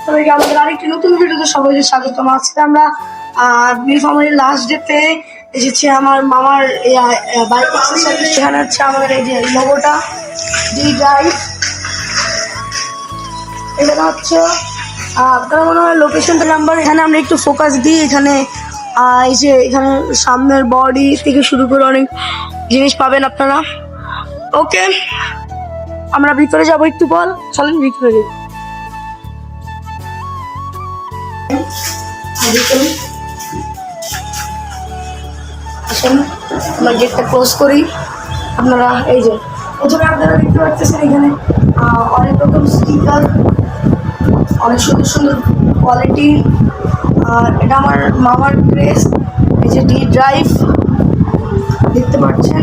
সবাইকে আমাদের আরেকটি নতুন ভিডিওতে সবাইকে স্বাগতম। আজকে আমরা নীলফামারীর লাস্ট ডেতে এসেছি আমার মামার বাইক এক্সারসাইজ। এখানে হচ্ছে আমাদের এই যে লোগোটা ডি ড্রাইভ। এখানে হচ্ছে আপনার মনে হয় লোকেশনটা নাম্বার। এখানে আমরা একটু ফোকাস দিই। এখানে এই যে এখানে সামনের বডি থেকে শুরু করে অনেক জিনিস পাবেন আপনারা। ওকে, আমরা ভিতরে যাবো একটু পর। চলেন ভিতরে যাই। আসেন আমরা গেটটা ক্লোজ করি। আপনারা এই যে প্রথমে আপনারা দেখতে পাচ্ছেন এখানে অনেক রকম স্টিকার, অনেক সুন্দর সুন্দর কোয়ালিটি। আর এটা আমার মামার ড্রেস, এই যে ডি ড্রাইভ দেখতে পাচ্ছেন।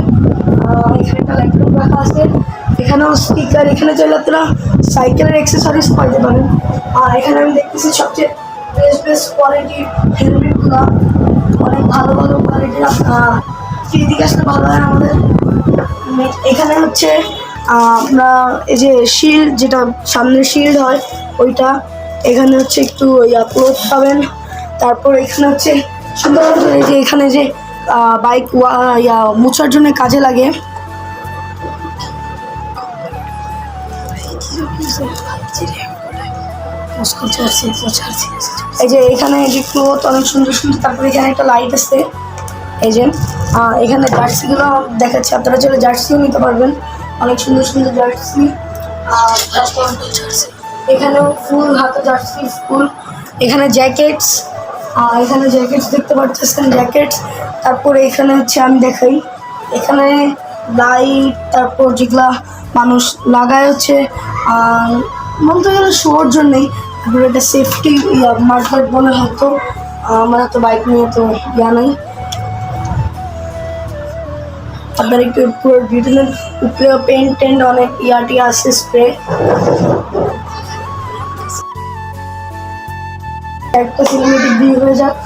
এখানে একটা ল্যাপটপ রাখা আছে, এখানেও স্টিকার। এখানে চাইলে আপনারা সাইকেলের অ্যাক্সেসরিজ পাইতে পারেন। আর এখানে আমি দেখতেছি সবচেয়ে বেস্ট কোয়ালিটির হেলমেটগুলো, অনেক ভালো ভালো কোয়ালিটির। দিকে আসলে ভালো হয় আমাদের। এখানে হচ্ছে আমরা এই যে শিল্ড, যেটা সামনের শিল্ড হয় ওইটা। এখানে হচ্ছে একটু ক্লোথ পাবেন। তারপর এখানে হচ্ছে সুন্দর এই যে এখানে যে বাইক মোছার জন্য কাজে লাগে। এই যে এখানে যে ক্লোথ অনেক সুন্দর সুন্দর। তারপরে এখানে একটা লাইট আছে। এই যে এখানে জার্সিগুলো দেখাচ্ছে, আপনারা চলে জার্সিও নিতে পারবেন, অনেক সুন্দর সুন্দর জার্সি। এখানেও ফুল হাতে জার্সি ফুল। এখানে জ্যাকেটস, এখানে জ্যাকেটস দেখতে পাচ্ছেন, জ্যাকেটস। তারপরে এখানে হচ্ছে আমি দেখাই, এখানে লাইট, তারপর যেগুলা মানুষ লাগায় হচ্ছে বলতে গেলে শোর জন্যেই। তারপরে এটা সেফটি মার্কেট বলে হয়তো, আমার তো বাইক নিয়ে তো নাই। আপনার একটু পুরো ডিটেলের উপরে পেন্ট অনেক ইয়াটি আছে, স্প্রে। একটা সিনেমেটিক ভিউ হয়ে যাক।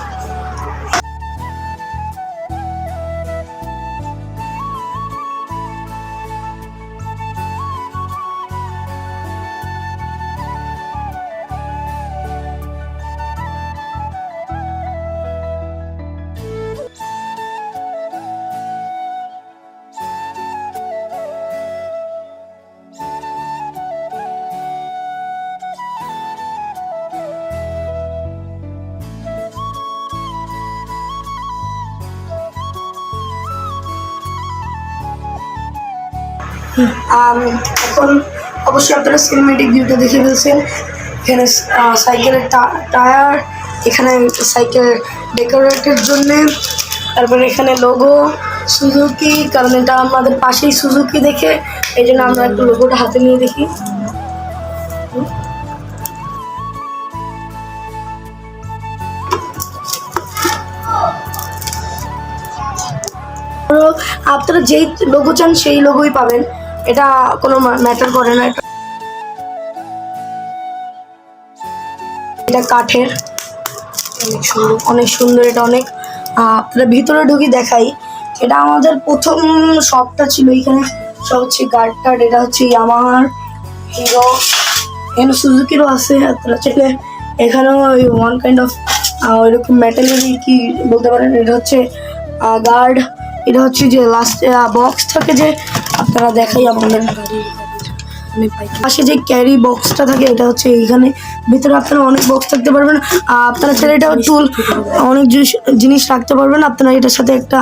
এখন অবশ্যই আপনারা সিনেমেটিক ভিউটা দেখে ফেলছেন। এখানে সাইকেলের টায়ার, এখানে সাইকেল ডেকোরেটের জন্য। তারপরে এখানে লোগো সুজুকি, কারণ এটা আমাদের পাশেই সুজুকি দেখে এই জন্য আমরা একটু লোগোটা হাতে নিয়ে দেখি। আপনারা যেই লোগো চান সেই লোগোই পাবেন, এটা কোনো ম্যাটার করে না। এটা কাঠের, অনেক সুন্দর। এটা অনেক আপনারা ভিতরে ঢুকি দেখাই। এটা আমাদের প্রথম শপটা ছিল, এখানে সব হচ্ছে গার্ড টার্ড। এটা হচ্ছে ইয়ামাহার, হিরো, এখানে সুজুকিরও আছে। আপনারা চাইলে এখানেও ওয়ান কাইন্ড অফ ওইরকম মেটালেরই কি বলতে পারেন। এটা হচ্ছে গার্ড। এটা হচ্ছে যে লাস্ট বক্স থাকে, যে আপনারা দেখাই আমাদের পাশে যে ক্যারি বক্সটা থাকে, এটা হচ্ছে এইখানে ভিতরে আপনারা অনেক বক্স থাকতে পারবেন। আপনারা চাইলে এটা টুল অনেক জিনিস রাখতে পারবেন। আপনারা এটার সাথে একটা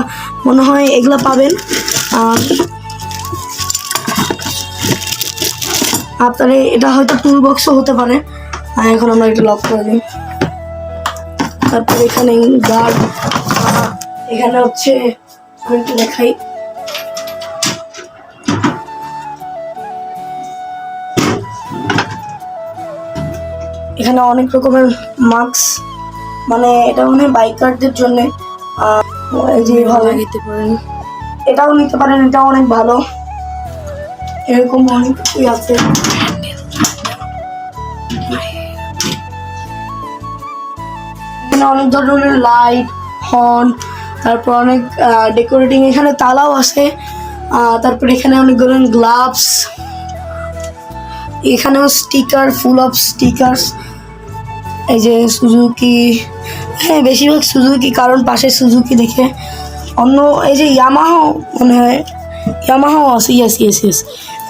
মনে হয় এগুলা পাবেন। আপনারা এটা হয়তো টুল বক্সও হতে পারে। এখন আমরা এটা লক করে দিই। তারপরে এখানে গার্ড, এখানে হচ্ছে আমি একটু দেখাই। এখানে অনেক রকমের মাস্ক, মানে এটা মনে হয় বাইকারদের জন্য। এই যে ভালো নিতে পারেন, এটাও নিতে পারেন, এটাও অনেক ভালো। এরকম অনেক কিছুই আছে। এখানে অনেক ধরনের লাইট, হর্ন, তারপর অনেক ডেকোরেটিং। এখানে তালাও আছে। তারপর এখানে অনেক ধরনের গ্লাভস, এখানেও স্টিকার, ফুল অফ স্টিকার্স। এই যে সুজুকি, হ্যাঁ বেশিরভাগ সুজুকি, কারণ পাশে সুজুকি দেখে। অন্য এই যে ইয়ামাহা মনে হয়, ইয়ামাহাও আছে, ইয়েস ইয়েস ইয়েস,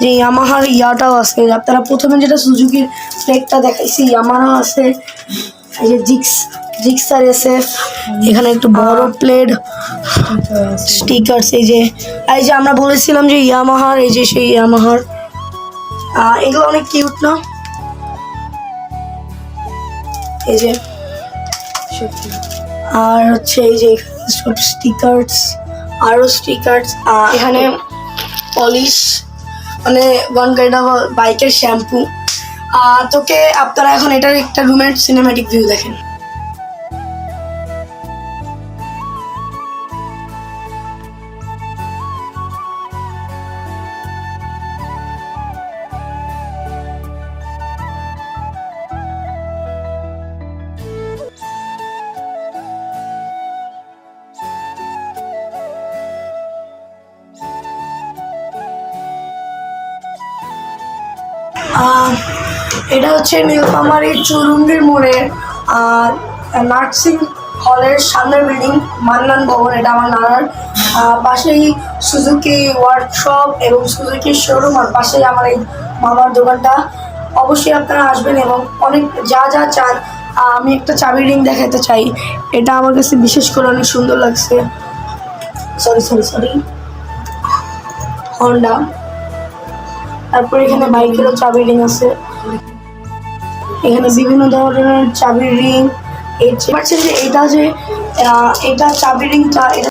যে ইয়ামাহার ইয়াটাও আছে। আপনারা প্রথমে যেটা সুজুকির ফ্লেগটা দেখাইছি, ইয়ামাহা আছে। এই যে জিক্সার এসএফ, এখানে একটু বড় প্লেট স্টিকার্স। এই যে আমরা বলেছিলাম যে ইয়ামাহার, এই যে সেই ইয়ামাহার, এগুলো অনেক কিউট না? এই যে আর হচ্ছে এই যে সব স্টিকার্স, আরো স্টিকার্স। এখানে পলিশ, মানে ওয়ান কাইন্ড অফ বাইকের শ্যাম্পু। তোকে আপনারা এখন এটার একটা রুমের সিনেম্যাটিক ভিউ দেখেন। এটা হচ্ছে নীলফামারীর চৌরঙ্গীর মোড়ের নার্সিং হলের সামনের বিল্ডিং, মান্নান ভবন। এটা আমার নানার। পাশেই সুজুকি ওয়ার্কশপ এবং সুজুকির শোরুম, আর পাশেই আমার এই মামার দোকানটা। অবশ্যই আপনারা আসবেন এবং অনেক যা যা চান। আমি একটা চাবি রিং দেখাতে চাই, এটা আমার কাছে বিশেষ করে অনেক সুন্দর লাগছে। Sorry Honda. তারপর এখানে বাইকেরও চাবি রিং আছে, এখানে বিভিন্ন ধরনের চাবির রিং। এই এটা চাবি রিংটা